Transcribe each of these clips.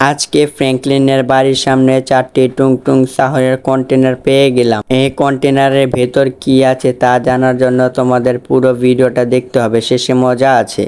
আজকে ফ্র্যাঙ্কলিনের বাড়ির সামনে 4টি টুংটুং সাহরের কন্টেনার পেয়ে গেলাম। এই কন্টেনারের ভেতর কি আছে তা জানার জন্য তোমাদের পুরো ভিডিওটা দেখতে হবে, শেষে মজা আছে।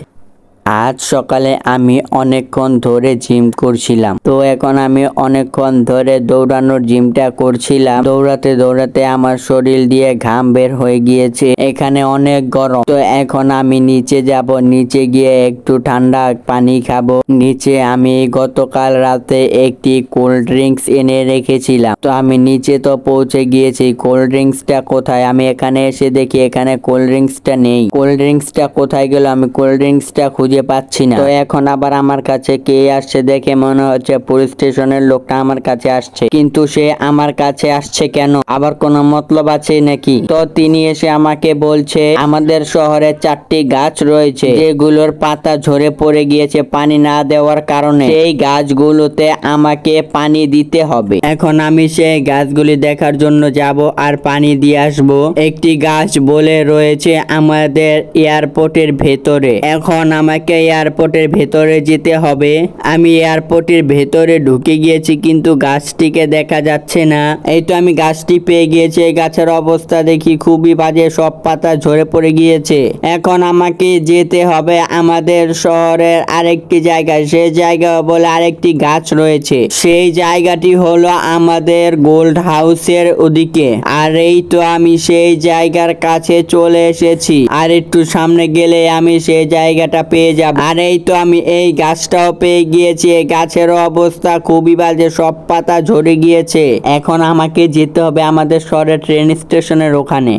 আজ সকালে আমি অনেকক্ষণ ধরে জিম করছিলাম, তো এখন আমি অনেকক্ষণ ধরে দৌড়ানোর জিমটা করছিলাম। দৌড়াতে দৌড়াতে আমার শরীর দিয়ে ঘাম বের হয়ে গিয়েছে। এখানে অনেক গরম, তো এখন আমি নিচে যাব। নিচে গিয়ে একটু ঠান্ডা পানি খাবো। নিচে আমি গতকাল রাতে একটি কোল্ড ড্রিঙ্কস এনে রেখেছিলাম, তো আমি নিচে তো পৌঁছে গিয়েছি। কোল্ড ড্রিঙ্কসটা কোথায়? আমি এখানে এসে দেখি এখানে কোল্ড ড্রিঙ্কসটা নেই। কোল্ড ড্রিঙ্কসটা কোথায় গেল? আমি কোল্ড ড্রিঙ্কসটা খুঁজে পাচ্ছি না। তো এখন আবার আমার কাছে কে আসছে? দেখে মনে হচ্ছে পুলিশ স্টেশনের লোকটা আমার কাছে আসছে, কিন্তু সে আমার কাছে আসছে কেন? আবার কোনো মতলব আছে নাকি? তো তিনি এসে আমাকে বলছে আমাদের শহরে 4টি গাছ রয়েছে যেগুলোর পাতা ঝরে পড়ে গিয়েছে পানি না দেওয়ার কারণে। সেই গাছগুলোতে আমাকে পানি দিতে হবে। এখন আমি সেই গাছগুলি দেখার জন্য যাব আর পানি দিয়ে আসবো। একটি গাছ বলে রয়েছে আমাদের এয়ারপোর্টের ভেতরে। এখন আমাকে এয়ারপোর্টের ভেতরে যেতে হবে। আমি এয়ারপোর্টের ভেতরে ঢুকে গিয়েছি, কিন্তু গাছটিকে দেখা যাচ্ছে না। এই তো আমি গাছটি পেয়ে গিয়েছি। এই গাছের অবস্থা দেখি খুবই বাজে, সব পাতা ঝরে পড়ে গিয়েছে। এখন আমাকে যেতে হবে আমাদের শহরের আরেকটি জায়গায়। সেই জায়গা বলে আরেকটি গাছ রয়েছে। সেই জায়গাটি হলো আমাদের গোল্ড হাউসের ওদিকে। আর এই তো আমি সেই জায়গার কাছে চলে এসেছি। আর একটু সামনে গেলে আমি সেই জায়গাটা পেয়ে যাব। আর এই তো আমি এই গাছটাও পেয়ে গিয়েছি। এই গাছের অবস্থা খুবই বাজে, সব পাতা ঝরে গিয়েছে। এখন আমাকে যেতে হবে আমাদের শহরের ট্রেন স্টেশনের ওখানে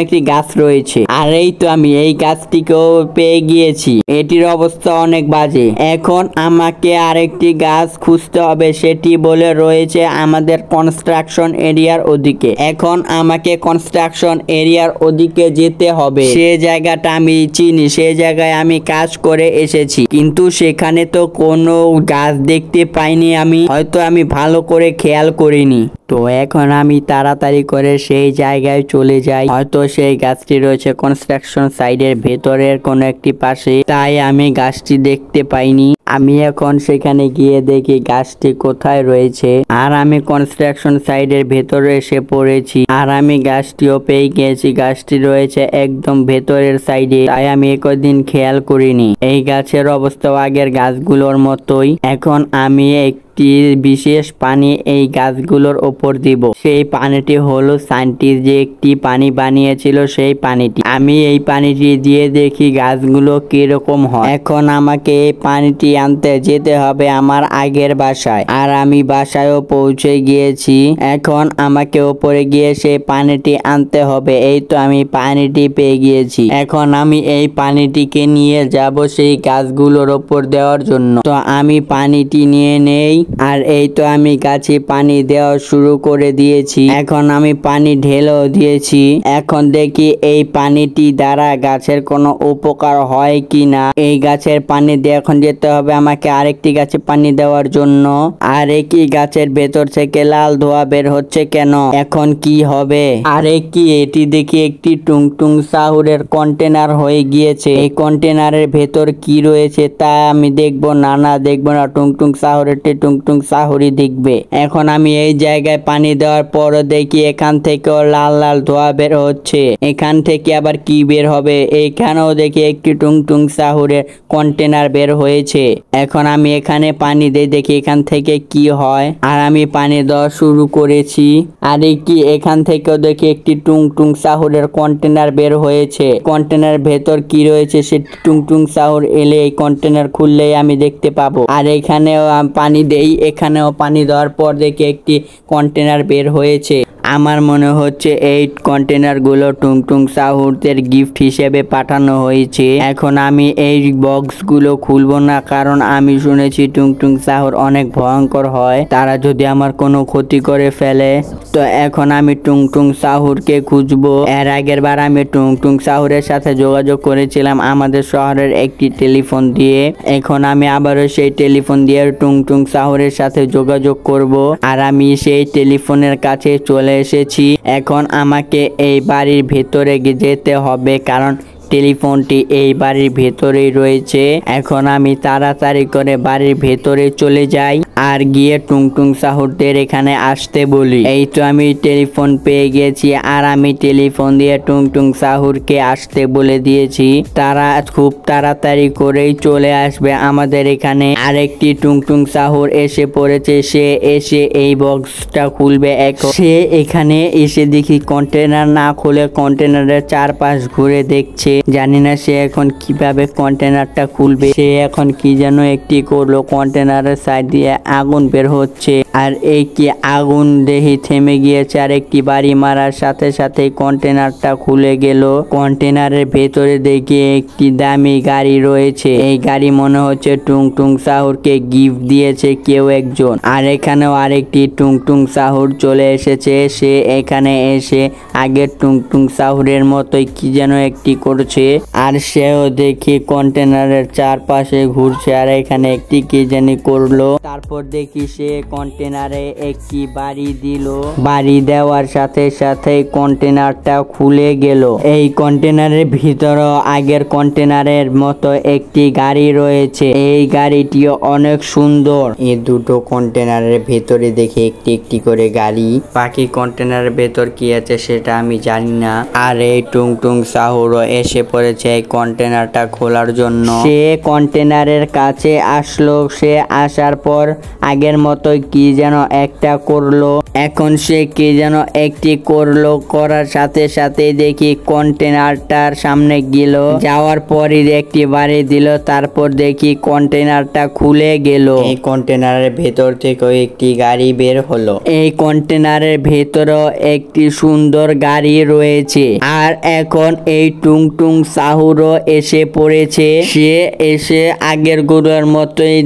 একটি গাছ রয়েছে। আর এই তো আমি এই গাছটিকেও পেয়ে গিয়েছি। এটির অবস্থা অনেক বাজে। এখন আমাকে আরেকটি গাছ খুঁজতে হবে, সেটি বলে রয়েছে আমাদের কনস্ট্রাকশন এরিয়ার ওদিকে। এখন আমাকে কনস্ট্রাকশন এরিয়ার ওদিকে যেতে হবে। সে জায়গাটা আমি চিনি, সে জায়গায় আমি কাজ করে এসেছি, কিন্তু সেখানে তো কোনো গাছ দেখতে পাইনি। হয়তো আমি ভালো করে খেয়াল করিনি। তো এখন আমি তাড়াতাড়ি করে সেই জায়গায় চলে যাই। হয়তো সেই গাছটি রয়েছে কনস্ট্রাকশন সাইডের ভেতরের কোনো একটি পাশে, তাই আমি গাছটি দেখতে পাইনি। আমি এখন সেখানে গিয়ে দেখি গাছটি কোথায় রয়েছে। আর আমি কনস্ট্রাকশন সাইডের ভেতরে এসে পড়েছি। আর আমি গাছটিও পেয়ে গিয়েছি। গাছটি রয়েছে একদম ভেতরের সাইডে, তাই আমি একদিন খেয়াল করিনি। এই গাছের অবস্থাও আগের গাছগুলোর মতোই। এখন আমি একটি বিশেষ পানি এই গাছগুলোর ওপর দিব। সেই পানিটি হলো সায়েন্টিস্ট যে একটি পানি বানিয়েছিল, সেই পানিটি। আমি এই পানিটি দিয়ে দেখি গাছগুলো কিরকম হয়। এখন আমাকে এই পানিটি আনতে যেতে হবে আমার আগের বাসায়। আর আমি বাসায়ও পৌঁছে গিয়েছি। এখন আমাকে ওপরে গিয়ে সেই পানিটি আনতে হবে। এই তো আমি পানিটি পেয়ে গিয়েছি। এখন আমি এই পানিটিকে নিয়ে যাব সেই গাছগুলোর ওপর দেওয়ার জন্য। তো আমি পানিটি নিয়ে নেই। আর এই তো আমি গাছে পানি দেওয়া শুরু করে দিয়েছি। এখন আমি পানি ঢেলেও দিয়েছি। এখন দেখি এই পানিটি দ্বারা গাছের কোনো উপকার হয় কি না। এই গাছের পানি দিয়ে এখন যেতে হবে আমাকে আরেকটি গাছে পানি দেওয়ার জন্য। আর একই গাছের ভেতর থেকে লাল ধোঁয়া বের হচ্ছে কেন? এখন কি হবে? আরে কি এটি দেখি একটি টুংটুং সাহুরের কন্টেনার হয়ে গিয়েছে। এই কন্টেনারের ভেতর কি রয়েছে তা আমি দেখবো না দেখবো না। টুংটুং সাহুরেরটি টুংটুং সাহুরই দেখবে। এখন আমি এই জায়গায় পানি দেওয়ার পর দেখি এখান থেকেও লাল লাল ধোঁয়া বের হচ্ছে। এখান থেকে আবার কি বের হবে? এইখানেও দেখি একটি টুংটুং সাহুরের কন্টেনার বের হয়েছে। এখন আমি এখানে পানি দিয়ে দেখি এখান থেকে কি হয়। আর আমি পানি দেওয়া শুরু করেছি। আর কি এখান থেকেও দেখি একটি টুংটুং সাহুরের কন্টেনার বের হয়েছে। কন্টেনার ভেতর কি রয়েছে সে টুংটুং সাহুর এলে এই কন্টেনার খুললেই আমি দেখতে পাবো। আর এখানেও পানি দেই। এখানেও পানি দেওয়ার পর দেখি একটি কন্টেনার বের হয়েছে। আমার মনে হচ্ছে এই কন্টেনার গুলো টুংটুং সাহুরদের গিফট হিসেবে পাঠানো হয়েছে। এখন আমি এই বক্স গুলো খুলবো না, কারণ আমি শুনেছি টুংটুং সাহুর অনেক ভয়ঙ্কর হয়, তারা যদি আমার কোনো ক্ষতি করে ফেলে। তো এখন আমি টুংটুং সাহুরকে খুঁজবো। এর আগের বার আমি টুংটুং সাহুরের সাথে যোগাযোগ করেছিলাম আমাদের শহরের একটি টেলিফোন দিয়ে। এখন আমি আবারও সেই টেলিফোন দিয়ে টুংটুং সাহুরের সাথে যোগাযোগ করব। আর আমি সেই টেলিফোনের কাছে চলে এসেছি। এখন আমাকে এই বাড়ির ভেতরে যেতে হবে, কারণ টেলিফোনটি এই বাড়ির ভেতরেই রয়েছে। এখন আমি তাড়াতাড়ি করে বাড়ির ভেতরে চলে যাই আর গিয়ে টুংটুং সাহুরদের এখানে আসতে বলি। এই তো আমি টেলিফোন পেয়ে গেছি আর আমি টেলিফোন দিয়ে টুংটুং সাহুরকে আসতে বলে দিয়েছি। তারা খুব তাড়াতাড়ি করেই চলে আসবে আমাদের এখানে। আরেকটি টুংটুং সাহুর এসে পড়েছে, সে এসে এই বক্সটা খুলবে। এখন সে এখানে এসে দেখি কন্টেনার না খুলে কন্টেনারের চারপাশ ঘুরে দেখছে। জানি না সে এখন কিভাবে কন্টেনারটা খুলবে। সে এখন কি যেন একটি করলো, কন্টেনারের সাইড দিয়ে আগুন বের হচ্ছে আর এই কি আগুন দেখি থেমে গিয়েছে আর একটি বাড়ি মারার সাথে সাথে কন্টেনারটা খুলে গেল। কন্টেনারের ভেতরে দেখি একটি দামি গাড়ি রয়েছে। এই গাড়ি মনে হচ্ছে টুংটুং সাহুরকে গিফট দিয়েছে কেউ একজন। আর এখানেও আরেকটি টুংটুং সাহুর চলে এসেছে। সে এখানে এসে আগের টুংটুং সাহুরের মতোই কি যেন একটি করছে আর সেও দেখি কন্টেনারের চারপাশে ঘুরছে আর এখানে একটি কি জানি করলো। তারপর দেখি সে কন্টেনারে একটি বাড়ি দিল। বাড়ি দেওয়ার সাথে সাথে কন্টেনারটা খুলে গেল। এই কন্টেনারের ভিতরে আগের কন্টেনারের মতো একটি গাড়ি রয়েছে। এই গাড়িটিও অনেক সুন্দর। এই দুটো কন্টেনারের ভেতরে দেখি একটি একটি করে গাড়ি। বাকি কন্টেনারের ভেতর কি আছে সেটা আমি জানি না। আর এই টুংটুং সাহুরও এসে পড়েছে এই কন্টেনারটা খোলার জন্য। সে কন্টেনারের কাছে আসলো। সে আসার পর আগের মতো কি যেন একটা করলো। এখন সে কি যেন একটি করলো, করার সাথে সাথে দেখি কন্টেনারটার সামনে গেল। যাওয়ার পরই একটি বাড়ি দিল। তারপর দেখি কন্টেনারটা খুলে গেল। এই কন্টেনারের ভেতর থেকে একটি গাড়ি বের হলো। এই কন্টেনারের ভেতরেও একটি সুন্দর গাড়ি রয়েছে। আর এখন এই টুংটুং সাহুরও এসে পড়েছে। সে এসে আগের গুলোর মতোই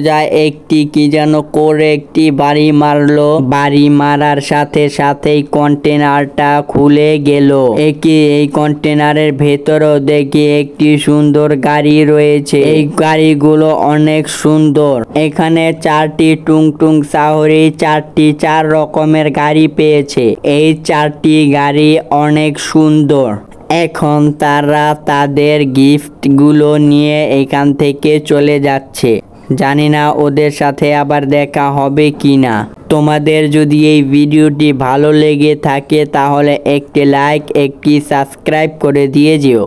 যায় একটি কি যেন করে একটি বাড়ি মারলো। বাড়ি মারার সাথে সাথেই কন্টেনারটা খুলে গেল। এই কন্টেনারের ভেতরেও দেখি একটি সুন্দর গাড়ি রয়েছে। এই গাড়িগুলো অনেক সুন্দর। এখানে চারটি টুংটুং সাহুরি চার রকমের গাড়ি পেয়েছে। এই চারটি গাড়ি অনেক সুন্দর। এখন তারা তাদের গিফটগুলো নিয়ে এখান থেকে চলে যাচ্ছে। জানি না ওদের সাথে আবার দেখা হবে কিনা। তোমাদের যদি এই ভিডিওটি ভালো লেগে থাকে তাহলে একটি লাইক একটি সাবস্ক্রাইব করে দিয়ে যেও।